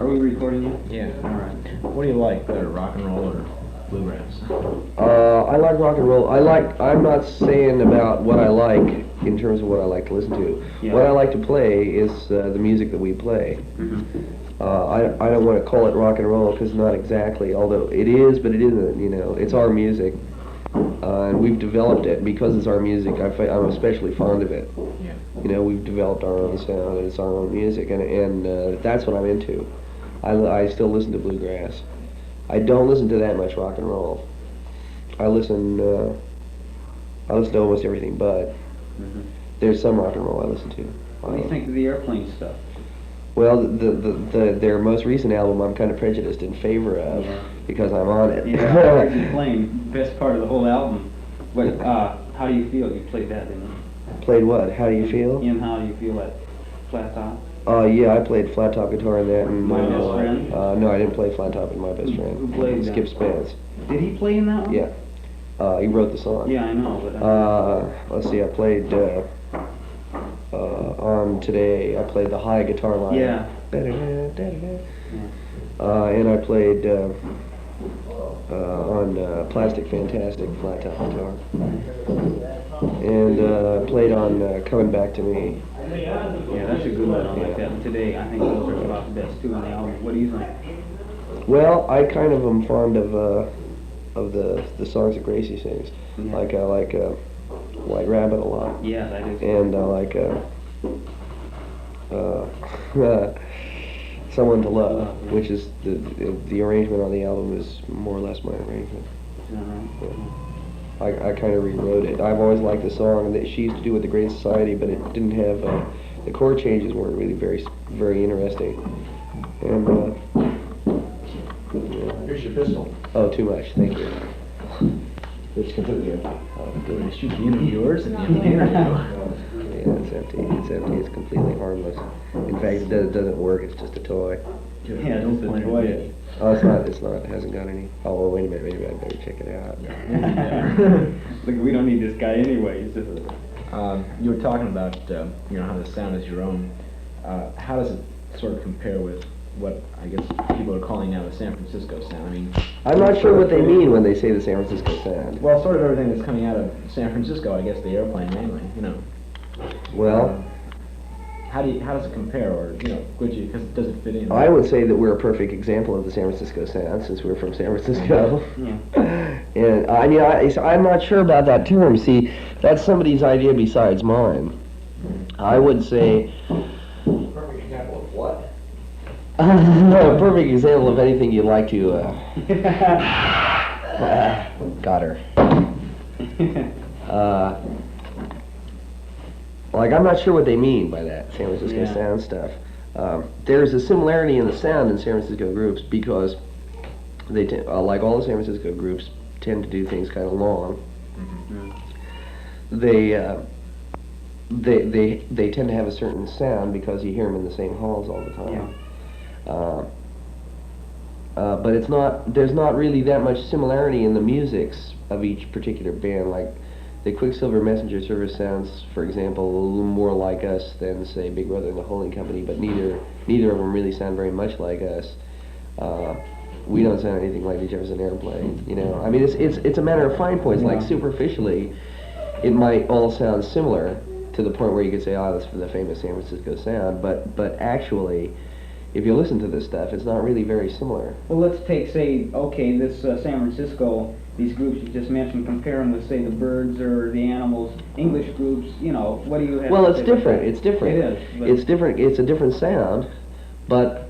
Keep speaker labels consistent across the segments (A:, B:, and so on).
A: Are we recording you?
B: Yeah.
A: All right.
B: What do you like better, rock and roll or bluegrass?
C: I like rock and roll. I'm not saying about what I like in terms of what I like to listen to.
A: Yeah.
C: What I like to play is the music that we play.
A: Mm-hmm.
C: I don't want to call it rock and roll because not exactly, although it is, but it isn't, you know. It's our music. And we've developed it because it's our music. I'm especially fond of it.
B: Yeah.
C: You know, we've developed our own sound and it's our own music, and that's what I'm into. I still listen to bluegrass. I don't listen to that much rock and roll. I listen to almost everything, but there's some rock and roll I listen to.
A: What do you think of the Airplane stuff?
C: Well, their most recent album I'm kind of prejudiced in favor of because I'm on it.
A: Yeah, I heard you playing best part of the whole album. But how do you feel? You played that, didn't you?
C: Played what? How do you feel?
A: And how do you feel at Flat Top?
C: Yeah, I played flat top guitar in that. And
A: My Best Friend?
C: No, I didn't play flat top in My Best Friend.
A: Who played that?
C: Skip Spence.
A: Did he play in that one?
C: Yeah. He wrote the song.
A: Yeah, I know, but
C: Let's see, I played on Today, I played the high guitar line.
A: Yeah.
C: And I played on Plastic Fantastic flat top guitar. And played on Coming Back to Me.
A: yeah, that's a good one. I like that one. Today, I think those are about the best two on the album. What do you think?
C: Well, I kind of am fond of the songs that Gracie sings.
A: Yeah.
C: Like I like White Rabbit a lot.
A: Yeah, that is.
C: And I like Someone to Love, which is the arrangement on the album is more or less my arrangement. I kind of rewrote it. I've always liked the song that she used to do with the Great Society, but it didn't have the chord changes weren't really very interesting. And
D: Here's your pistol.
C: oh, too much. Thank you.
D: It's completely empty.
C: Oh,
B: Going
C: good.
B: to shoot the interviewers and the interview.
C: Yeah, it's empty. It's empty. It's completely harmless. In fact, it doesn't work. It's just a toy.
A: Yeah, don't play it.
C: Oh, it's not. It's not. It hasn't got any. Oh, well, wait a minute. Maybe I better check it out.
A: Look, we don't need this guy anyway.
B: You were talking about how the sound is your own. How does it sort of compare with what I guess people are calling now the San Francisco sound? I mean,
C: I'm not sure what they mean when they say the San Francisco sound.
B: well, sort of everything that's coming out of San Francisco, I guess the Airplane mainly.
C: Well,
B: How does it compare, or does it fit in?
C: I would say that we're a perfect example of the San Francisco sound since we're from San Francisco.
A: Yeah.
C: And I'm not sure about that term. See, that's somebody's idea besides mine. I would say
D: Perfect example of what?
C: a perfect example of anything you'd like to. Got her. Like, I'm not sure what they mean by that San Francisco sound stuff. There's a similarity in the sound in San Francisco groups because they like all the San Francisco groups tend to do things kind of long. They tend to have a certain sound because you hear them in the same halls all the time. But there's not really that much similarity in the musics of each particular band. Like the Quicksilver Messenger Service sounds, for example, a little more like us than, say, Big Brother and the Holding Company, but neither of them really sound very much like us. We don't sound anything like the Jefferson Airplane, I mean, it's a matter of fine points. Like superficially, it might all sound similar to the point where you could say, oh, that's the famous San Francisco sound, but actually, if you listen to this stuff, it's not really very similar.
A: Well, let's take, say, okay, this San Francisco, these groups you just mentioned, compare them with, say, the Birds or the Animals, English groups, what do you have
C: Well,
A: to
C: it's
A: say about
C: different.
A: that?
C: It's different.
A: It is. But
C: It's different. It's a different sound, but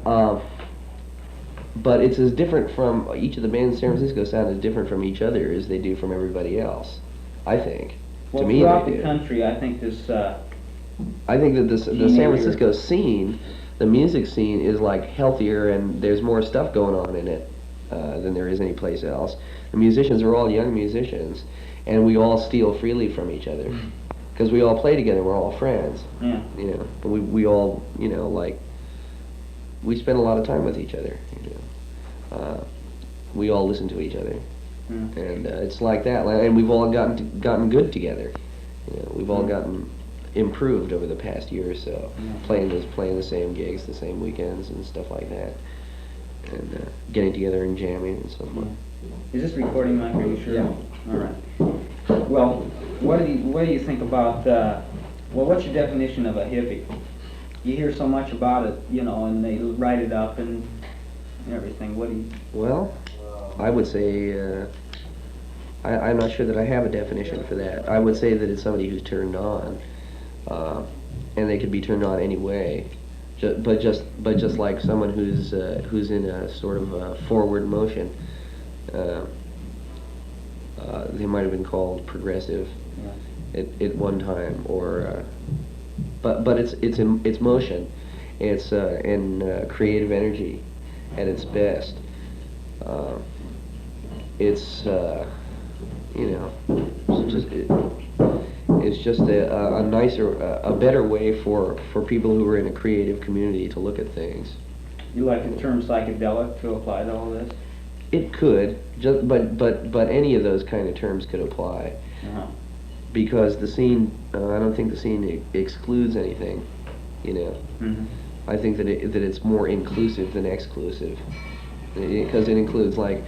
C: it's as different from each of the bands. San Francisco sound is different from each other as they do from everybody else. I think.
A: well,
C: to me,
A: throughout
C: they
A: the
C: do.
A: country, I think this,
C: I think that the San
A: Teenager.
C: Francisco scene, the music scene, is like healthier and there's more stuff going on in it than there is any place else. The musicians are all young musicians, and we all steal freely from each other because we all play together. We're all friends.
A: yeah.
C: And we all like we spend a lot of time with each other. We all listen to each other, and it's like that. And we've all gotten good together. We've all gotten improved over the past year or so, playing the same gigs, the same weekends, and stuff like that. getting together and jamming and so forth.
A: Is this recording mic, are you sure?
B: Yeah.
A: All right. Well, what do you think about, well, what's your definition of a hippie? You hear so much about it, you know, and they write it up and everything. What do you...
C: Well, I would say, I'm not sure that I have a definition for that. I would say that it's somebody who's turned on, and they could be turned on anyway. But just like someone who's in a sort of a forward motion, they might have been called progressive at one time, or but it's motion, it's in creative energy at its best. It's you know, it's just a nicer, a better way for people who are in a creative community to look at things.
A: You like the term psychedelic to apply to all this?
C: It could, but any of those kind of terms could apply, because the scene, I don't think the scene excludes anything, you know.
A: Mm-hmm.
C: I think that it's more inclusive than exclusive, because it includes, like,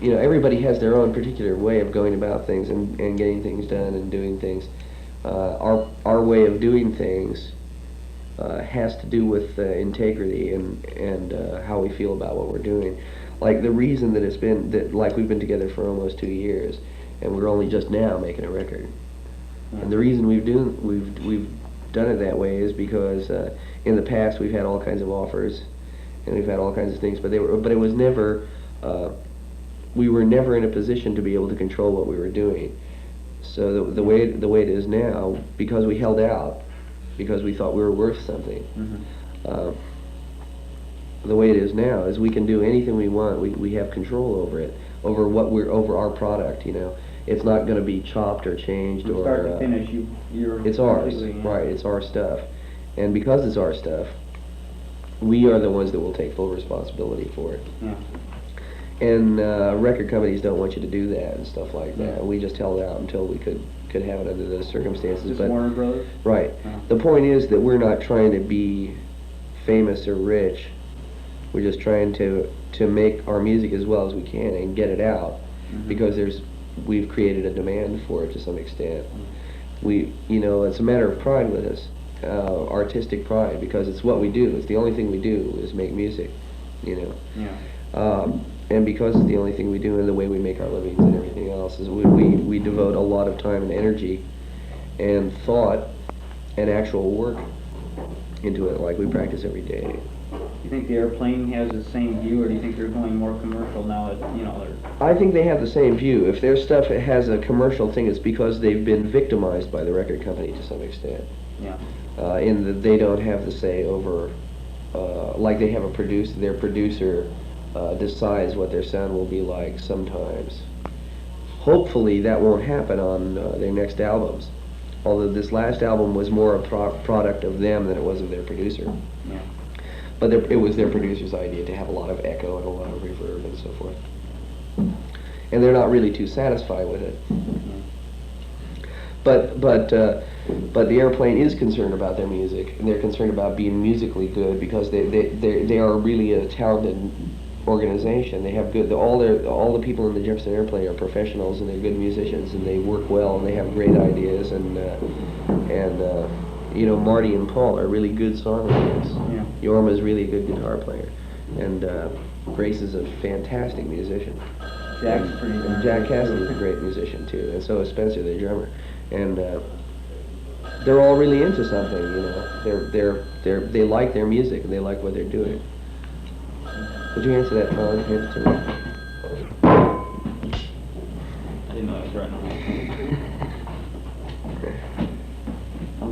C: you know, everybody has their own particular way of going about things and getting things done and doing things. Our way of doing things has to do with integrity and how we feel about what we're doing. Like the reason that it's been like we've been together for almost 2 years, and we're only just now making a record. And the reason we've done it that way is because in the past we've had all kinds of offers, and we've had all kinds of things, but it was never. We were never in a position to be able to control what we were doing. So the way it is now, because we held out, because we thought we were worth something. The way it is now is we can do anything we want. We have control over it, over our product. You know, it's not going to be chopped or changed.
A: From
C: or
A: start to finish, you're
C: it's ours,
A: completely,
C: right? It's our stuff, and because it's our stuff, we are the ones that will take full responsibility for it.
A: Yeah.
C: And record companies don't want you to do that and stuff like that. We just held out until we could have it under those circumstances.
A: Just
C: but
A: Warner Brothers?
C: Right. The point is that we're not trying to be famous or rich. We're just trying to make our music as well as we can and get it out, because we've created a demand for it to some extent. You know, it's a matter of pride with us, artistic pride, because it's what we do. It's the only thing we do is make music, you know.
A: Yeah.
C: And because it's the only thing we do, and the way we make our livings and everything else, is we devote a lot of time and energy and thought and actual work into it. Like, we practice every day.
A: Do you think the Airplane has the same view, or do you think they're going more commercial now that, you know, they're...
C: I think they have the same view. If their stuff has a commercial thing, it's because they've been victimized by the record company to some extent.
A: Yeah.
C: In that they don't have the say over, like they have their producer decides what their sound will be like sometimes. Hopefully that won't happen on their next albums. Although this last album was more a product of them than it was of their producer.
A: Yeah.
C: But it was their producer's idea to have a lot of echo and a lot of reverb and so forth. And they're not really too satisfied with it. But the Airplane is concerned about their music, and they're concerned about being musically good, because they are really a talented organization. They have all the people in the Jefferson Airplane are professionals, and they're good musicians, and they work well, and they have great ideas, and you know, Marty and Paul are really good songwriters.
A: Yeah.
C: Yorma's really a good guitar player, and Grace is a fantastic musician.
A: Jack's pretty
C: and Jack Cassidy's a great musician too, and so is Spencer, the drummer. And they're all really into something, you know. They like their music, and they like what they're doing. Would you answer that, Colin? Hand it to me.
A: I didn't know I was right on.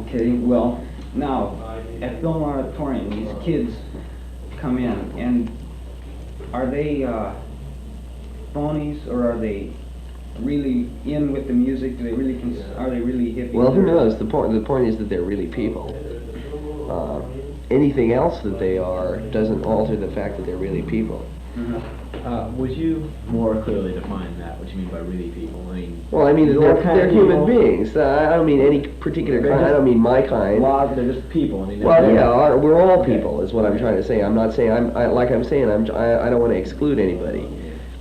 A: Okay, well, now, at Film Auditorium, these kids come in, and are they phonies, or are they really in with the music? Do they really are they really hippies?
C: Well, who knows? The point is that they're really people. anything else that they are doesn't alter the fact that they're really people.
B: Would you more clearly define that, what you mean by really people? I mean,
C: Well, I mean,
B: your kind
C: they're
B: of
C: human
B: people?
C: beings. I don't mean any particular
B: They're
C: kind. I
B: just-
C: don't mean my kind.
B: Well, they're just people. I mean,
C: Well,
B: they're-
C: yeah, we're all
B: Okay.
C: people, is what I'm trying to say. I'm not saying I don't want to exclude anybody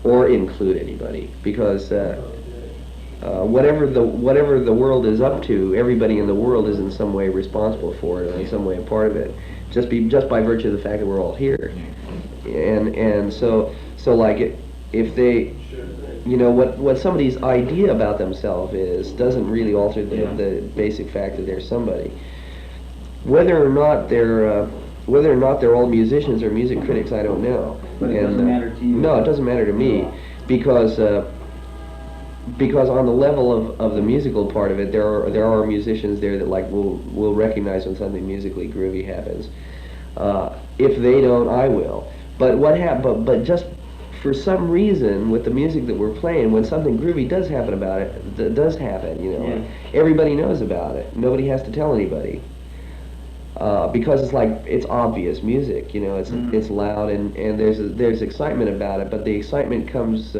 C: or include anybody, because whatever the world is up to, everybody in the world is in some way responsible for it, or in some way a part of it. Just by virtue of the fact that we're all here, and so like if they, you know, what somebody's idea about themselves is doesn't really alter the basic fact that they're somebody. Whether or not they're all musicians or music critics, I don't know.
A: But it doesn't matter to you?
C: No, it doesn't matter to me, because on the level of the musical part of it, there are musicians there that like will recognize when something musically groovy happens. If they don't, I will. But just for some reason, with the music that we're playing, when something groovy does happen about it, that does happen, you know.
A: Yeah.
C: Everybody knows about it. Nobody has to tell anybody. Because it's like, it's obvious music, you know, it's loud, and there's excitement about it, but the excitement comes,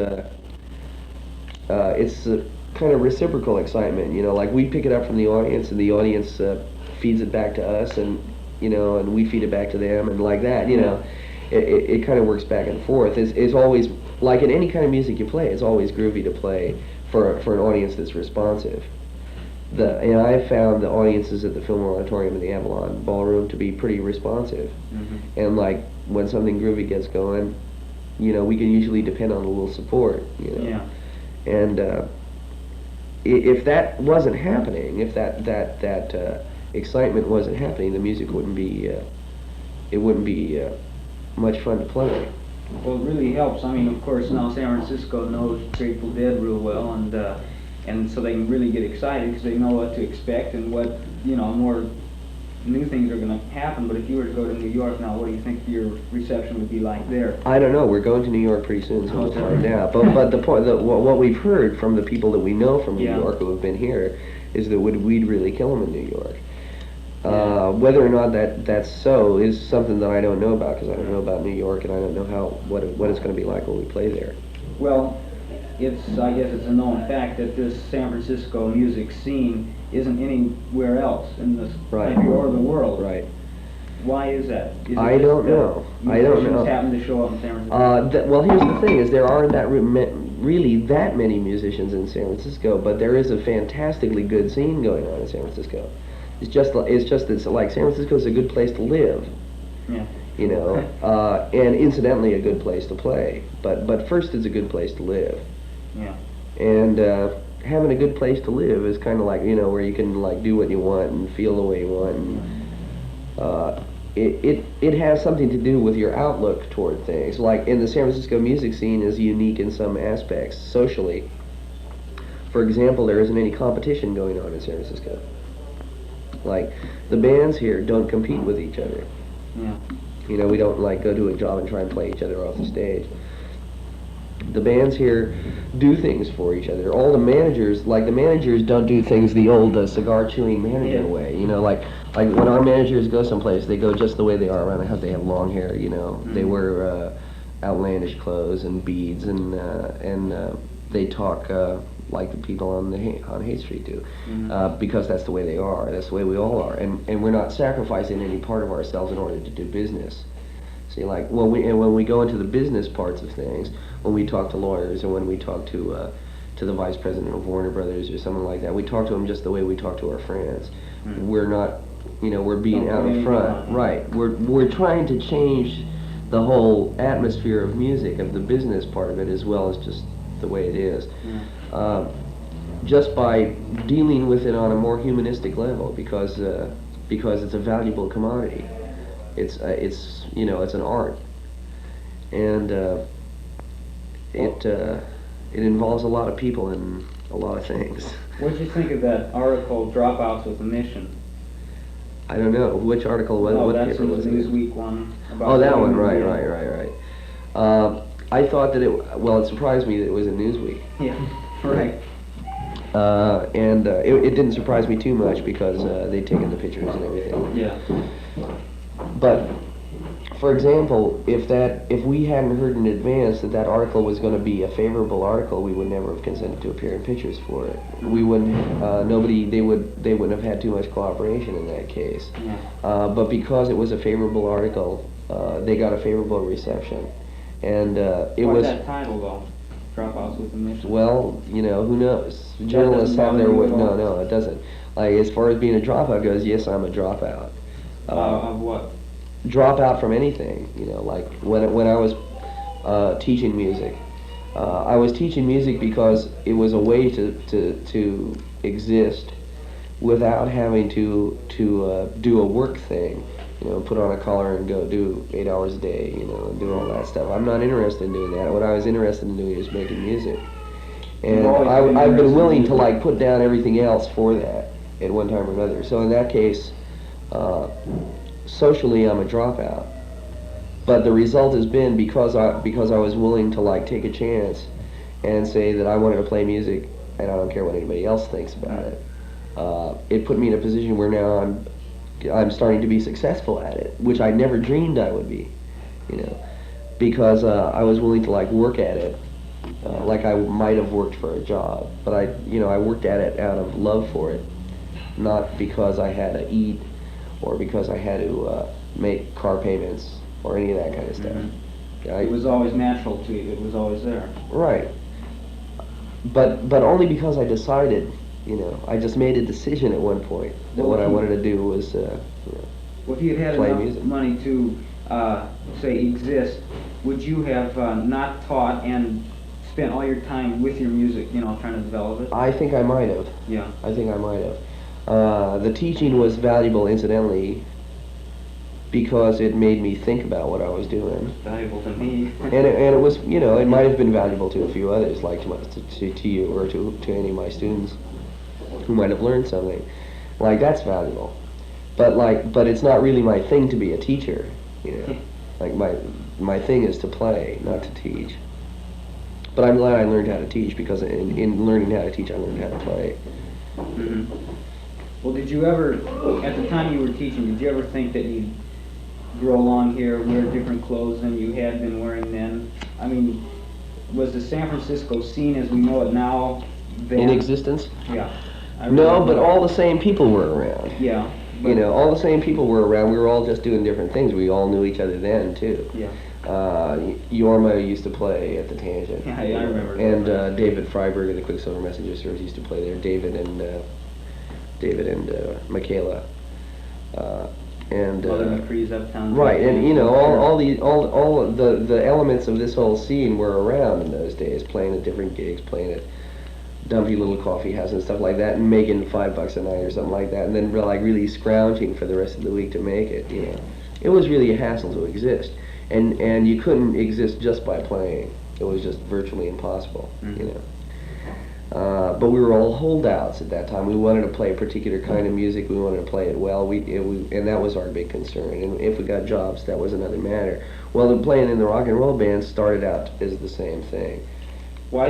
C: it's a kind of reciprocal excitement, you know, like we pick it up from the audience, and the audience feeds it back to us, and, you know, and we feed it back to them, and like that, you know, it kind of works back and forth. It's always, like in any kind of music you play, it's always groovy to play for an audience that's responsive. And I found the audiences at the Fillmore Auditorium and the Avalon Ballroom to be pretty responsive. And like when something groovy gets going, you know, we can usually depend on a little support, you know.
A: Yeah.
C: And if that wasn't happening, if that excitement wasn't happening, the music wouldn't be much fun to play.
A: Well, it really helps. I mean, of course, now San Francisco knows Grateful Dead real well, and so they can really get excited because they know what to expect and what, you know, more new things are going to happen. But if you were to go to New York now, what do you think your reception would be like there?
C: I don't know. We're going to New York pretty soon, so we'll
A: Okay.
C: find out. But the point, what we've heard from the people that we know from New
A: Yeah.
C: York who have been here is that we'd really kill them in New York. Whether or not that's so is something that I don't know about, because I don't know about New York, and I don't know what it's going to be like when we play there.
A: Well, I guess it's a known fact that this San Francisco music scene isn't anywhere else in this
C: Right.
A: country or the world.
C: Right.
A: Why is that? Is it
C: I
A: just
C: don't
A: that
C: know. I don't
A: musicians
C: know.
A: happen to show up in San Francisco?
C: Well, here's the thing: is there aren't really that many musicians in San Francisco, but there is a fantastically good scene going on in San Francisco. It's just it's like San Francisco is a good place to live,
A: Yeah.
C: you know, and incidentally a good place to play. But first, it's a good place to live.
A: Yeah.
C: And having a good place to live is kind of like, you know, where you can like do what you want and feel the way you want. And, it has something to do with your outlook toward things. Like in the San Francisco music scene is unique in some aspects socially. For example, there isn't any competition going on in San Francisco. Like the bands here don't compete with each other.
A: Yeah.
C: You know, we don't like go to a job and try and play each other off the stage. The bands here do things for each other. All the managers don't do things the old cigar-chewing manager
A: Yeah.
C: way. You know, like when our managers go someplace, they go just the way they are around the house. They have long hair, you know. They wear outlandish clothes and beads, and they talk like the people on Haight Street do, because that's the way they are. That's the way we all are, and we're not sacrificing any part of ourselves in order to do business. See, like when we go into the business parts of things, when we talk to lawyers, or when we talk to the vice president of Warner Brothers or someone like that, we talk to them just the way we talk to our friends. We're not, you know, we're being
A: Don't
C: out
A: put
C: in
A: anything
C: front,
A: on.
C: right? We're trying to change the whole atmosphere of music, of the business part of it, as well as just the way it is. Just by dealing with it on a more humanistic level, because it's a valuable commodity. It's you know, it's an art, and it involves a lot of people and a lot of things.
A: What did you think of that article, Dropouts with a Mission?
C: I don't know which article was.
A: Oh,
C: what
A: that's
C: paper
A: in the
C: was it?
A: Newsweek one. About
C: Oh, that one,
A: women.
C: right,
A: Yeah.
C: right. I thought that it surprised me that it was in Newsweek.
A: Yeah, right.
C: And it didn't surprise me too much because they'd taken the pictures and everything.
A: Yeah.
C: But for example, if we hadn't heard in advance that that article was going to be a favorable article, we would never have consented to appear in pictures for it. We wouldn't. They wouldn't have had too much cooperation in that case.
A: Yeah.
C: But because it was a favorable article, they got a favorable reception, and it
A: What's
C: was.
A: that title though? Dropouts with a mission.
C: Well, who knows? Journalists
A: doesn't
C: have their
A: bother
C: way.
A: you at all?
C: No, it doesn't. Like as far as being a dropout goes, yes, I'm a dropout.
A: Of what?
C: Drop out from anything, like when I was teaching music. I was teaching music because it was a way to exist without having to do a work thing, put on a collar and go do 8 hours a day, and do all that stuff. I'm not interested in doing that. What I was interested in doing is making music. And
A: You've always been
C: I've been
A: interested
C: willing
A: in
C: to
A: music.
C: like put down everything else for that at one time or another. So in that case, socially I'm a dropout. But the result has been because I was willing to like take a chance and say that I wanted to play music and I don't care what anybody else thinks about it. It put me in a position where now I'm starting to be successful at it, which I never dreamed I would be, because I was willing to like work at it, like I might have worked for a job, but I worked at it out of love for it, not because I had to eat or because I had to make car payments or any of that kind of stuff.
A: It was always natural to you. It was always there.
C: Right. But only because I decided, I just made a decision at one point that what I wanted to do was,
A: Well, if you had
C: play
A: enough
C: music.
A: money to, say, exist, would you have not taught and spent all your time with your music, trying to develop it?
C: I think I might have.
A: Yeah.
C: I think I might have. The teaching was valuable, incidentally, because it made me think about what I was doing.
A: Valuable to me.
C: And it was, it might have been valuable to a few others, like to you or to any of my students who might have learned something. Like, that's valuable. But it's not really my thing to be a teacher, Like, my thing is to play, not to teach. But I'm glad I learned how to teach, because in learning how to teach, I learned how to play.
A: Mhm. Well, did you ever, at the time you were teaching, did you ever think that you'd grow long hair, wear different clothes than you had been wearing then? I mean, was the San Francisco scene as we know it now then?
C: In existence?
A: Yeah.
C: No, but all the same people were around.
A: Yeah.
C: All the same people were around. We were all just doing different things. We all knew each other then, too.
A: Yeah.
C: Yorma used to play at the Tangent.
A: Yeah, I remember.
C: And David Freiberg of the Quicksilver Messenger Service used to play there. David and Michaela. And
A: Mother McCree's Uptown.
C: right, and all the elements of this whole scene were around in those days, playing at different gigs, playing at dumpy little coffee houses and stuff like that, and making $5 a night or something like that, and then like really scrounging for the rest of the week to make it. It was really a hassle to exist, and you couldn't exist just by playing. It was just virtually impossible. But we were all holdouts at that time. We wanted to play a particular kind of music. We wanted to play it well. And that was our big concern. And if we got jobs, that was another matter. Well, the playing in the rock and roll band started out as the same thing.
A: What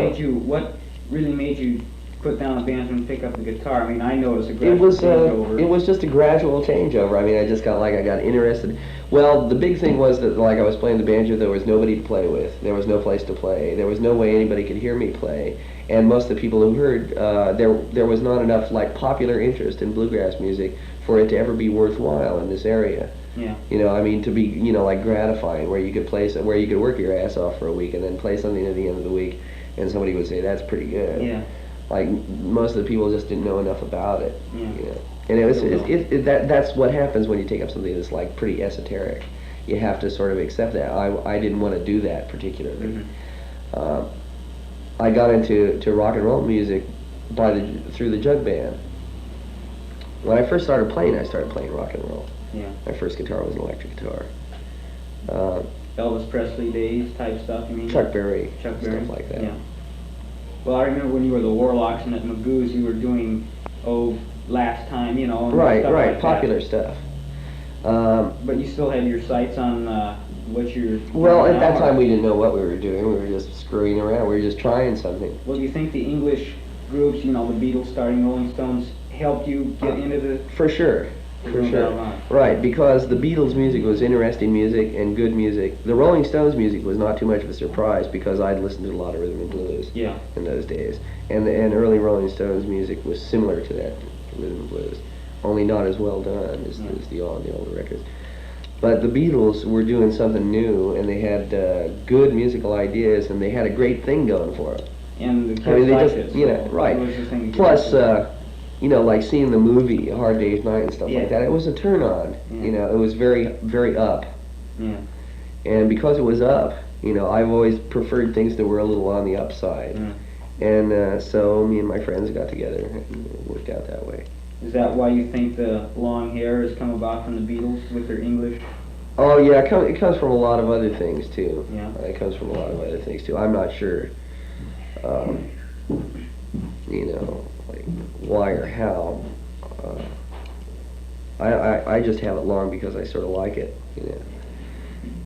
A: really made you put down the banjo and pick up the guitar? I mean, I noticed a gradual changeover.
C: It was just a gradual changeover. I mean, I got interested. Well, the big thing was that I was playing the banjo, there was nobody to play with. There was no place to play. There was no way anybody could hear me play. And most of the people who heard, there was not enough popular interest in bluegrass music for it to ever be worthwhile in this area.
A: Yeah.
C: To be, gratifying, where you could where you could work your ass off for a week and then play something at the end of the week, and somebody would say, that's pretty good.
A: Yeah.
C: Most of the people just didn't know enough about it.
A: Yeah.
C: And that's what happens when you take up something that's pretty esoteric. You have to sort of accept that. I didn't want to do that particularly.
A: Mhm.
C: I got into rock and roll music through the jug band. When I first started playing, I started playing rock and roll.
A: Yeah.
C: My first guitar was an electric guitar.
A: Elvis Presley days type stuff, you mean?
C: Chuck Berry,
A: Chuck Berry.
C: stuff like that.
A: Yeah. Well, I remember when you were the Warlocks and at Magoo's, you were doing, Last Time, and
C: Right,
A: stuff like
C: popular
A: that.
C: stuff.
A: But you still had your sights on what you're...
C: Well,
A: doing
C: at that
A: now,
C: time
A: or-
C: we didn't know what we were doing. We were just screwing around. We were just trying something.
A: Well, do you think the English groups, the Beatles starting Rolling Stones, helped you get into the...
C: For sure.
A: There's
C: For
A: no doubt
C: sure.
A: about it.
C: Right, because the Beatles' music was interesting music and good music. The Rolling Stones' music was not too much of a surprise because I'd listened to a lot of rhythm and blues
A: Yeah.
C: in those days. And early Rolling Stones music was similar to that rhythm and blues, only not as well done as,
A: Yeah.
C: as the older records. But the Beatles were doing something new, and they had good musical ideas, and they had a great thing going for them.
A: And the kids
C: I mean, they
A: liked
C: just,
A: it.
C: you know,
A: so
C: right.
A: It was the thing to get
C: Plus,
A: into.
C: you know, like seeing the movie A Hard Day's Night and stuff
A: Yeah.
C: like that, it was a turn on.
A: Yeah.
C: You know, it was very, very up.
A: Yeah.
C: And because it was up, you know, I've always preferred things that were a little on the upside.
A: Yeah.
C: And so me and my friends got together, and it worked out that way.
A: Is that why you think the long hair has come about from the Beatles with their English?
C: Oh yeah, it comes from a lot of other things too.
A: Yeah.
C: It comes from a lot of other things too. I'm not sure, you know, like why or how. I just have it long because I sort of like it, you know.